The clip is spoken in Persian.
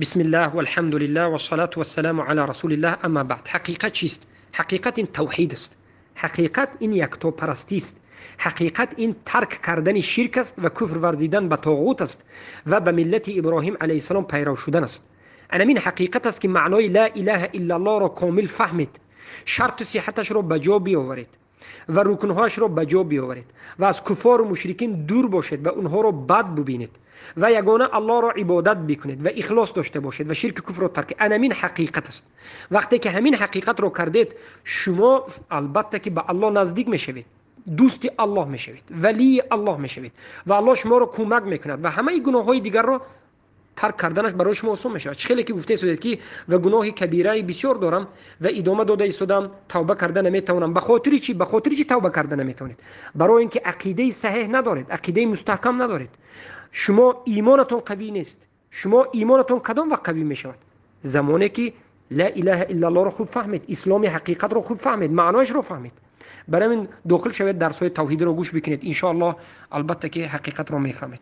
بسم الله والحمد لله والصلاة والسلام على رسول الله. اما بعد، حقیقت چیست؟ حقیقت این توحید است. حقیقت این یکتا پرستی است. حقیقت این ترک کردن شرک است و کفر ورزیدن به طاغوت است و به ملت ابراهیم علیه السلام پیرو شدن است. این حقیقت است که معنای لا اله الا الله را کامل فهمید، شرط صحتش را به جا بیاورید و رکنهاش را به جا بیاورید و از کفار و مشرکین دور باشید و اونها را بد ببینید و یگانه الله را عبادت بکنید و اخلاص داشته باشید و شرک کفر را ترک. همین حقیقت است. وقتی که همین حقیقت را کردید، شما البته که به الله نزدیک میشوید، دوست الله میشوید، ولی الله میشوید و الله شما را کمک میکند و همه گناه های دیگر را ترک کردنش برای شما آسان میشه. خیلی که گفته شده که و گناه کبیره بسیار دارم و ادامه داده ایستادم، توبه کردن نمیتونم. به خاطر چی؟ به خاطر چی توبه کردن نمیتونید؟ برای اینکه عقیده صحیح ندارید، عقیده مستحکم ندارید. شما ایمانتون قوی نیست. شما ایمانتون کدام وقت قوی میشود؟ زمانی که لا اله الا الله رو خوب فهمید، اسلام حقیقت رو خوب فهمید، معنایش رو فهمید. برای من داخل شوید، درس های توحید رو گوش بکنید، ان شاء الله البته که حقیقت رو میفهمید.